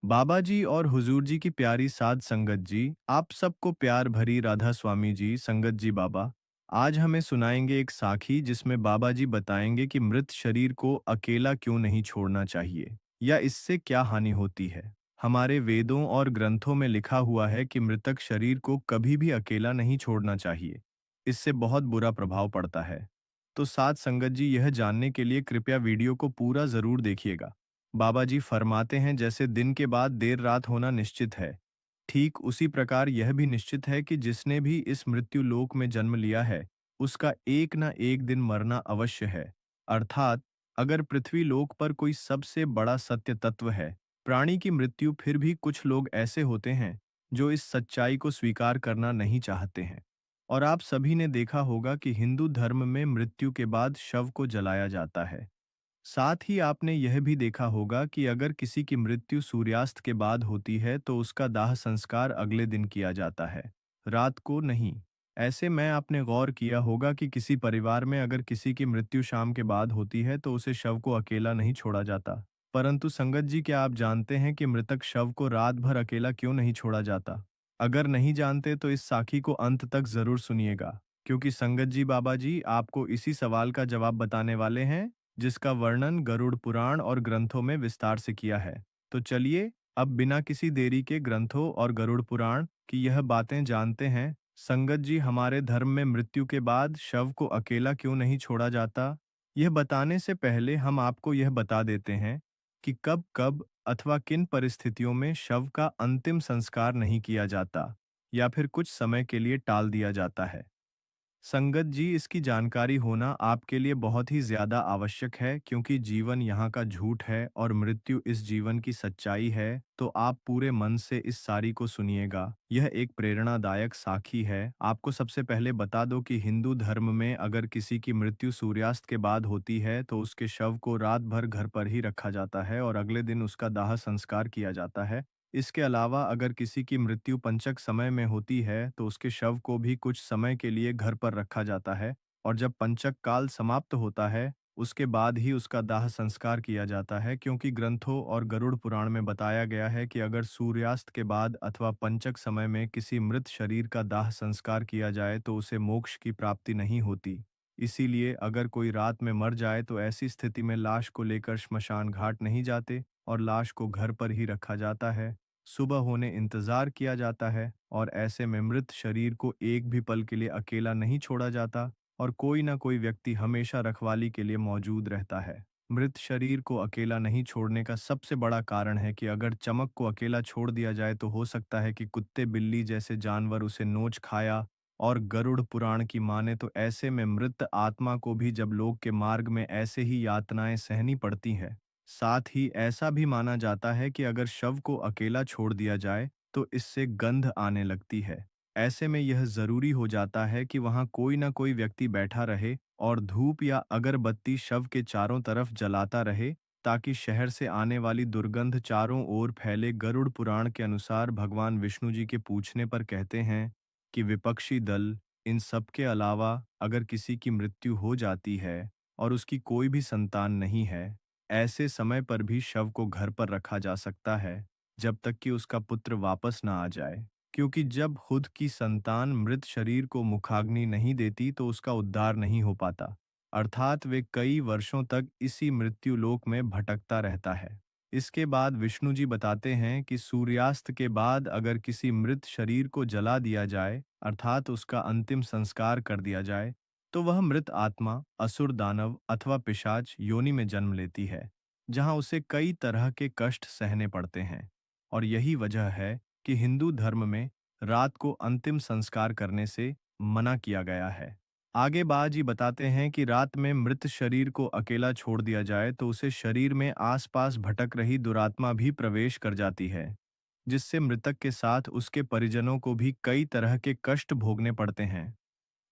बाबा जी और हुजूर जी की प्यारी साध संगत जी, आप सबको प्यार भरी राधा स्वामी जी, संगत जी बाबा। आज हमें सुनाएंगे एक साखी जिसमें बाबा जी बताएंगे कि मृत शरीर को अकेला क्यों नहीं छोड़ना चाहिए या इससे क्या हानि होती है। हमारे वेदों और ग्रंथों में लिखा हुआ है कि मृतक शरीर को कभी भी अकेला नहीं छोड़ना चाहिए। इससे बहुत बुरा प्रभाव पड़ता है। तो साध संगत जी, यह जानने के लिए कृपया वीडियो को पूरा जरूर देखिएगा। बाबा जी फरमाते हैं, जैसे दिन के बाद देर रात होना निश्चित है, ठीक उसी प्रकार यह भी निश्चित है कि जिसने भी इस मृत्यु लोक में जन्म लिया है, उसका एक न एक दिन मरना अवश्य है। अर्थात अगर पृथ्वी लोक पर कोई सबसे बड़ा सत्य तत्व है, प्राणी की मृत्यु, फिर भी कुछ लोग ऐसे होते हैं जो इस सच्चाई को स्वीकार करना नहीं चाहते हैं। और आप सभी ने देखा होगा कि हिंदू धर्म में मृत्यु के बाद शव को जलाया जाता है। साथ ही आपने यह भी देखा होगा कि अगर किसी की मृत्यु सूर्यास्त के बाद होती है तो उसका दाह संस्कार अगले दिन किया जाता है, रात को नहीं। ऐसे में आपने गौर किया होगा कि किसी परिवार में अगर किसी की मृत्यु शाम के बाद होती है तो उसे शव को अकेला नहीं छोड़ा जाता। परंतु संगत जी, क्या आप जानते हैं कि मृतक शव को रात भर अकेला क्यों नहीं छोड़ा जाता? अगर नहीं जानते तो इस साखी को अंत तक जरूर सुनिएगा, क्योंकि संगत जी बाबा जी आपको इसी सवाल का जवाब बताने वाले हैं, जिसका वर्णन गरुड़ पुराण और ग्रंथों में विस्तार से किया है। तो चलिए अब बिना किसी देरी के ग्रंथों और गरुड़ पुराण की यह बातें जानते हैं। संगत जी, हमारे धर्म में मृत्यु के बाद शव को अकेला क्यों नहीं छोड़ा जाता, यह बताने से पहले हम आपको यह बता देते हैं कि कब कब अथवा किन परिस्थितियों में शव का अंतिम संस्कार नहीं किया जाता या फिर कुछ समय के लिए टाल दिया जाता है। संगत जी, इसकी जानकारी होना आपके लिए बहुत ही ज्यादा आवश्यक है, क्योंकि जीवन यहाँ का झूठ है और मृत्यु इस जीवन की सच्चाई है। तो आप पूरे मन से इस सारी को सुनिएगा। यह एक प्रेरणादायक साखी है। आपको सबसे पहले बता दो कि हिंदू धर्म में अगर किसी की मृत्यु सूर्यास्त के बाद होती है तो उसके शव को रात भर घर पर ही रखा जाता है और अगले दिन उसका दाह संस्कार किया जाता है। इसके अलावा अगर किसी की मृत्यु पंचक समय में होती है तो उसके शव को भी कुछ समय के लिए घर पर रखा जाता है और जब पंचक काल समाप्त होता है उसके बाद ही उसका दाह संस्कार किया जाता है, क्योंकि ग्रंथों और गरुड़ पुराण में बताया गया है कि अगर सूर्यास्त के बाद अथवा पंचक समय में किसी मृत शरीर का दाह संस्कार किया जाए तो उसे मोक्ष की प्राप्ति नहीं होती। इसीलिए अगर कोई रात में मर जाए तो ऐसी स्थिति में लाश को लेकर श्मशान घाट नहीं जाते और लाश को घर पर ही रखा जाता है। सुबह होने इंतजार किया जाता है और ऐसे में मृत शरीर को एक भी पल के लिए अकेला नहीं छोड़ा जाता और कोई ना कोई व्यक्ति हमेशा रखवाली के लिए मौजूद रहता है। मृत शरीर को अकेला नहीं छोड़ने का सबसे बड़ा कारण है कि अगर चमक को अकेला छोड़ दिया जाए तो हो सकता है कि कुत्ते बिल्ली जैसे जानवर उसे नोच खाया। और गरुड़ पुराण की माने तो ऐसे में मृत आत्मा को भी जब लोक के मार्ग में ऐसे ही यातनाएं सहनी पड़ती हैं। साथ ही ऐसा भी माना जाता है कि अगर शव को अकेला छोड़ दिया जाए तो इससे गंध आने लगती है। ऐसे में यह जरूरी हो जाता है कि वहां कोई ना कोई व्यक्ति बैठा रहे और धूप या अगरबत्ती शव के चारों तरफ जलाता रहे, ताकि शहर से आने वाली दुर्गंध चारों ओर फैले। गरुड़ पुराण के अनुसार भगवान विष्णु जी के पूछने पर कहते हैं कि विपक्षी दल, इन सब के अलावा अगर किसी की मृत्यु हो जाती है और उसकी कोई भी संतान नहीं है, ऐसे समय पर भी शव को घर पर रखा जा सकता है जब तक कि उसका पुत्र वापस ना आ जाए, क्योंकि जब खुद की संतान मृत शरीर को मुखाग्नि नहीं देती तो उसका उद्धार नहीं हो पाता। अर्थात वे कई वर्षों तक इसी मृत्यु लोक में भटकता रहता है। इसके बाद विष्णु जी बताते हैं कि सूर्यास्त के बाद अगर किसी मृत शरीर को जला दिया जाए, अर्थात उसका अंतिम संस्कार कर दिया जाए, तो वह मृत आत्मा असुर, दानव अथवा पिशाच योनि में जन्म लेती है, जहां उसे कई तरह के कष्ट सहने पड़ते हैं। और यही वजह है कि हिंदू धर्म में रात को अंतिम संस्कार करने से मना किया गया है। आगे बाजी बताते हैं कि रात में मृत शरीर को अकेला छोड़ दिया जाए तो उसे शरीर में आसपास भटक रही दुरात्मा भी प्रवेश कर जाती है, जिससे मृतक के साथ उसके परिजनों को भी कई तरह के कष्ट भोगने पड़ते हैं।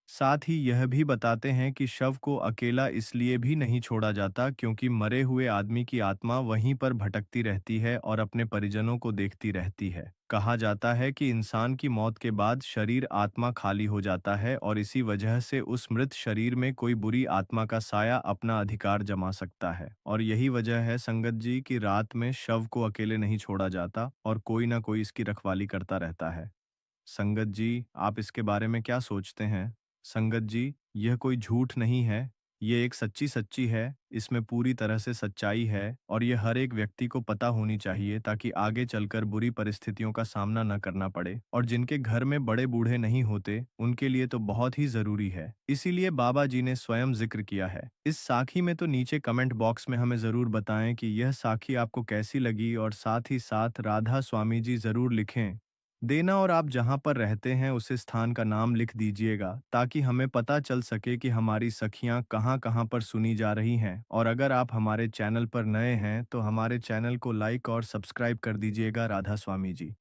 साथ ही यह भी बताते हैं कि शव को अकेला इसलिए भी नहीं छोड़ा जाता क्योंकि मरे हुए आदमी की आत्मा वहीं पर भटकती रहती है और अपने परिजनों को देखती रहती है। कहा जाता है कि इंसान की मौत के बाद शरीर आत्मा खाली हो जाता है और इसी वजह से उस मृत शरीर में कोई बुरी आत्मा का साया अपना अधिकार जमा सकता है और यही वजह है संगत जी कि रात में शव को अकेले नहीं छोड़ा जाता और कोई ना कोई इसकी रखवाली करता रहता है। संगत जी, आप इसके बारे में क्या सोचते हैं? संगत जी, यह कोई झूठ नहीं है, ये एक सच्ची-सच्ची है, इसमें पूरी तरह से सच्चाई है और ये हर एक व्यक्ति को पता होनी चाहिए ताकि आगे चलकर बुरी परिस्थितियों का सामना न करना पड़े और जिनके घर में बड़े-बूढ़े नहीं होते, उनके लिए तो बहुत ही ज़रूरी है। इसीलिए बाबा जी ने स्वयं ज़िक्र किया है। इस साखी में तो नीचे कमेंट बॉक्स में हमें ज़रूर बताएँ कि यह साखी आपको कैसी लगी और साथ ही साथ राधा स्वामी जी ज़रूर लिखें देना और आप जहाँ पर रहते हैं उस स्थान का नाम लिख दीजिएगा ताकि हमें पता चल सके कि हमारी सखियाँ कहाँ-कहाँ पर सुनी जा रही हैं और अगर आप हमारे चैनल पर नए हैं तो हमारे चैनल को लाइक और सब्सक्राइब कर दीजिएगा राधा स्वामी जी।